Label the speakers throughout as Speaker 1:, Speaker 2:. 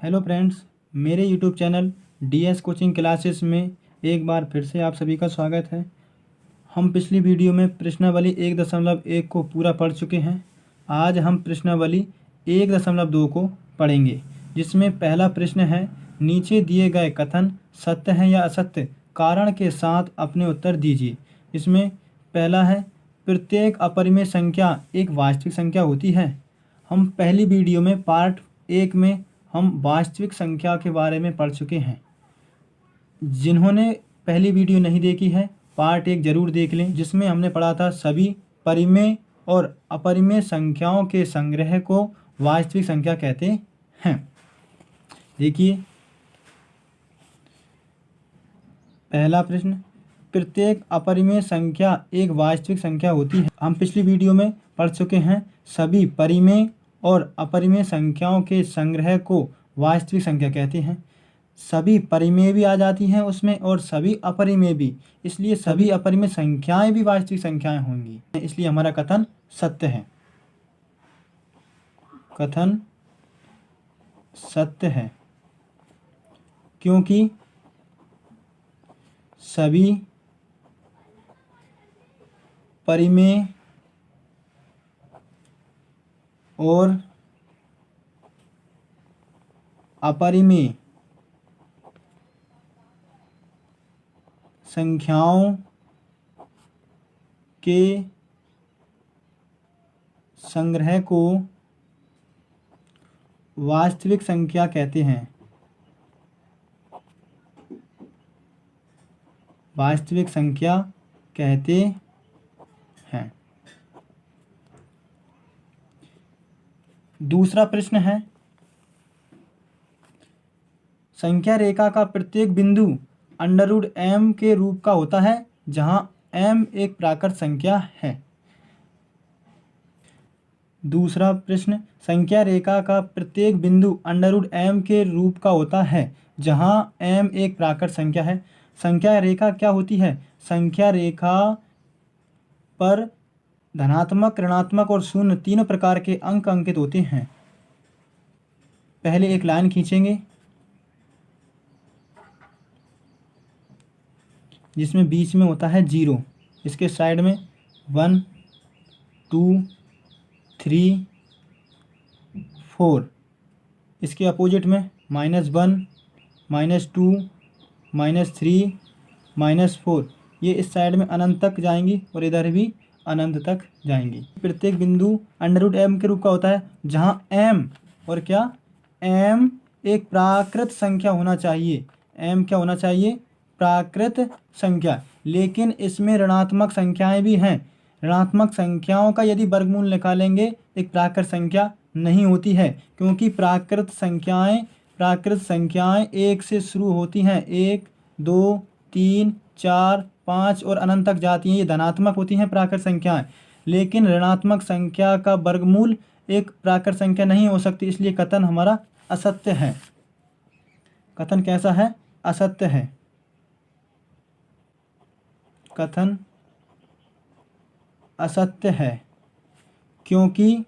Speaker 1: Hello friends, मेरे YouTube channel DS coaching classes में एक बार फिर से आप सभी का स्वागत है। हम पिछली वीडियो में प्रश्नावली 1.1 को पूरा पढ़ चुके हैं। आज हम प्रश्नावली 1.2 को पढ़ेंगे, जिसमें पहला प्रश्न है, नीचे दिए गए कथन सत्य हैं या असत्य, कारण के साथ अपने उत्तर दीजिए। इसमें पहला है, प्रत्येक अपरिमेय संख्या एक वास्तविक संख्या होती है। हम पहली वीडियो में पार्ट 1 में हम वास्तविक संख्या के बारे में पढ़ चुके हैं। जिन्होंने पहली वीडियो नहीं देखी है, पार्ट 1 जरूर देख लें, जिसमें हमने पढ़ा था सभी परिमेय और अपरिमेय संख्याओं के संग्रह को वास्तविक संख्या कहते हैं। देखिए पहला प्रश्न, प्रत्येक अपरिमेय संख्या एक वास्तविक संख्या होती है। हम पिछली वीडियो में पढ़ चुके हैं, सभी परिमेय और अपरिमेय संख्याओं के संग्रह को वास्तविक संख्या कहते हैं। सभी परिमेय भी आ जाती हैं उसमें और सभी अपरिमेय भी, इसलिए सभी अपरिमेय संख्याएं भी वास्तविक संख्याएं होंगी, इसलिए हमारा कथन सत्य है। कथन सत्य है क्योंकि सभी परिमेय और अपरिमेय संख्याओं के संग्रह को वास्तविक संख्या कहते हैं। वास्तविक संख्या कहते हैं। दूसरा प्रश्न है, संख्या रेखा का प्रत्येक बिंदु √m के रूप का होता है, जहां m एक प्राकृत संख्या है। दूसरा प्रश्न, संख्या रेखा का प्रत्येक बिंदु √m के रूप का होता है, जहां m एक प्राकृत संख्या है। संख्या रेखा क्या होती है? संख्या रेखा पर धनात्मक, ऋणात्मक और शून्य तीनों प्रकार के अंक अंकित होते हैं। पहले एक लाइन खींचेंगे जिसमें बीच में होता है 0, इसके साइड में 1 2 3 4, इसके अपोजिट में -1 -2 -3 -4, ये इस साइड में अनंत तक जाएंगी और इधर भी अनंत तक जाएंगी। प्रत्येक बिंदु √m के रूप का होता है, जहां m और क्या m एक प्राकृत संख्या होना चाहिए। m क्या होना चाहिए? प्राकृत संख्या। लेकिन इसमें ऋणात्मक संख्याएं भी हैं। ऋणात्मक संख्याओं का यदि वर्गमूल निकालेंगे एक प्राकृत संख्या नहीं होती है, क्योंकि प्राकृत संख्याएं 1 से शुरू होती हैं, 1 2 3 4 5 और अनंत तक जाती हैं। ये धनात्मक होती हैं प्राकृत संख्याएं, लेकिन ऋणात्मक संख्या का वर्गमूल एक प्राकृत संख्या नहीं हो सकती, इसलिए कथन हमारा असत्य है। कथन कैसा है? असत्य है। कथन असत्य है क्योंकि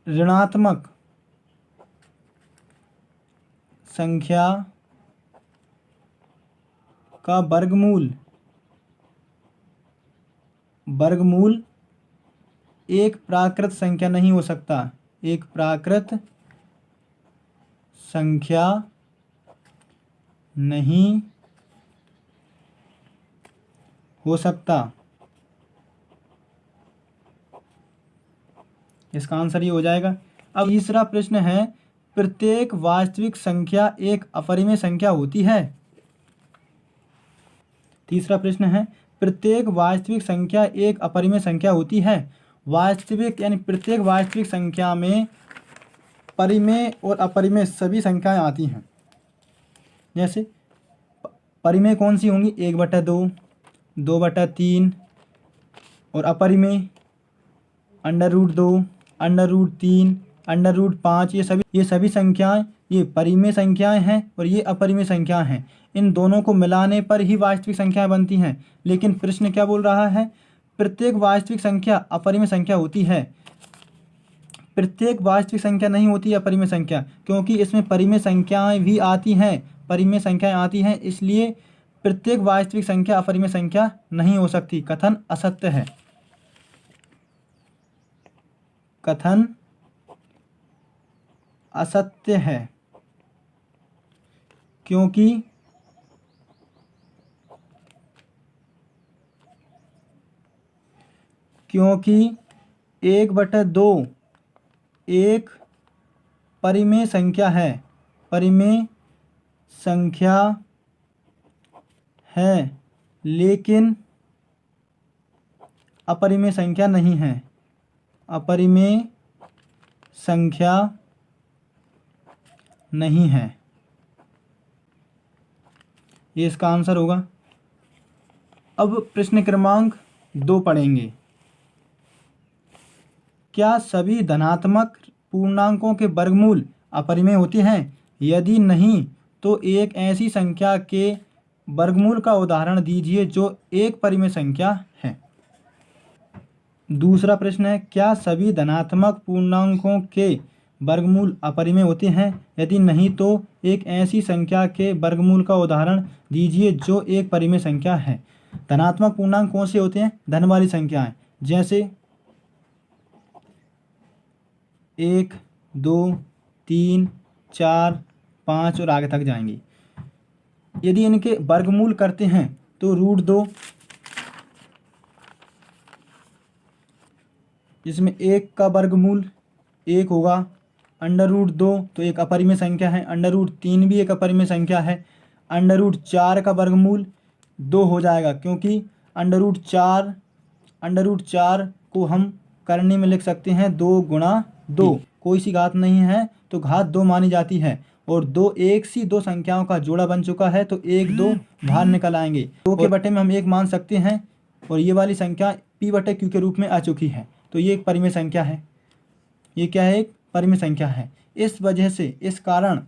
Speaker 1: ऋणात्मक संख्या का वर्गमूल एक प्राकृत संख्या नहीं हो सकता। एक प्राकृत संख्या नहीं हो सकता। इसका आंसर ये हो जाएगा। अब तीसरा प्रश्न है, प्रत्येक वास्तविक संख्या एक अपरिमेय संख्या होती है। तीसरा प्रश्न है, प्रत्येक वास्तविक संख्या एक अपरिमेय संख्या होती है। वास्तविक यानी प्रत्येक वास्तविक संख्या में परिमेय और अपरिमेय सभी संख्याएं आती हैं। जैसे परिमेय कौन सी होंगी? 1/2, 2/3 और अपरिमेय √2, √3, √5, ये सभी संख्याएं ये परिमेय संख्याएं हैं और ये अपरिमेय संख्याएं हैं। इन दोनों को मिलाने पर ही वास्तविक संख्याएं बनती हैं। लेकिन प्रश्न क्या बोल रहा है? प्रत्येक वास्तविक संख्या अपरिमेय संख्या होती है। प्रत्येक वास्तविक संख्या नहीं होती अपरिमेय संख्या, क्योंकि इसमें परिमेय संख्याएं भी आती हैं, परिमेय संख्याएं आती हैं, इसलिए प्रत्येक वास्तविक संख्या अपरिमेय संख्या नहीं हो सकती। कथन असत्य है। कथन असत्य है, क्योंकि 1/2 एक परिमेय संख्या है, परिमेय संख्या है, लेकिन अपरिमेय संख्या नहीं है। अपरिमेय संख्या नहीं है, ये इसका आंसर होगा। अब प्रश्न क्रमांक 2 पढ़ेंगे। क्या सभी धनात्मक पूर्णांकों के वर्गमूल अपरिमेय होते हैं? यदि नहीं तो एक ऐसी संख्या के वर्गमूल का उदाहरण दीजिए जो एक परिमेय संख्या है। दूसरा प्रश्न है, क्या सभी धनात्मक पूर्णांकों के वर्गमूल अपरिमेय होते हैं? यदि नहीं तो एक ऐसी संख्या के वर्गमूल का उदाहरण दीजिए जो एक परिमेय संख्या है। धनात्मक पूर्णांक कौन से होते हैं? धन वाली संख्याएं, जैसे 1, 2, 3, 4, 5 और आगे तक जाएंगी। यदि इनके वर्गमूल करते हैं तो √2, जिसमें 1 का वर्गमूल 1 होगा, √2 तो एक अपरिमेय संख्या है, √3 भी एक अपरिमेय संख्या है, √4 का वर्गमूल 2 हो जाएगा, क्योंकि √4 को हम करने में लिख सकते हैं 2 × 2, कोई सी घात नहीं है तो घात 2 मानी जाती है, और 2 एक सी दो संख्याओं का जोड़ा बन चुका है, तो 1, 2 बाहर निकल आएंगे। 2 के बटे में हम 1 मान सकते हैं, और ये वाली संख्या p/q के रूप में आ चुकी है, तो ये एक परिमेय संख्या है। ये क्या है? एक परिमेय संख्या है। इस वजह से, इस कारण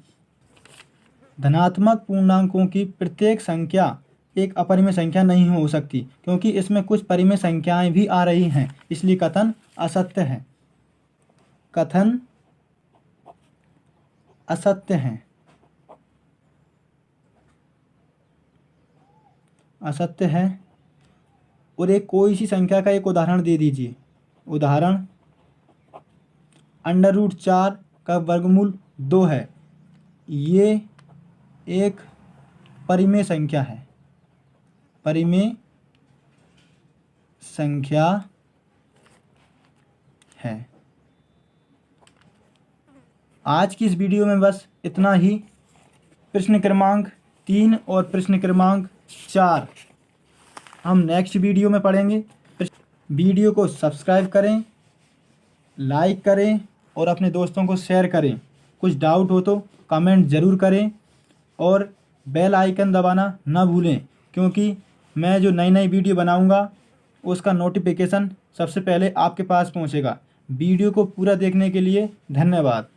Speaker 1: धनात्मक पूर्णांकों की प्रत्येक संख्या एक अपरिमेय संख्या नहीं हो सकती, क्योंकि इसमें कुछ परिमेय संख्याएं भी आ रही हैं, इसलिए कथन असत्य है। कथन असत्य है। असत्य है। और एक कोई सी संख्या का एक उदाहरण दे दीजिए। उदाहरण, √4 का वर्गमूल 2 है, ये एक परिमेय संख्या है, परिमेय संख्या है। आज की इस वीडियो में बस इतना ही। प्रश्न क्रमांक 3 और प्रश्न क्रमांक 4 हम नेक्स्ट वीडियो में पढ़ेंगे। वीडियो को सब्सक्राइब करें, लाइक करें और अपने दोस्तों को शेयर करें। कुछ डाउट हो तो कमेंट ज़रूर करें, और बेल आइकन दबाना ना भूलें, क्योंकि मैं जो नई नई वीडियो बनाऊंगा उसका नोटिफिकेशन सबसे पहले आपके पास पहुंचेगा। वीडियो को पूरा देखने के लिए धन्यवाद।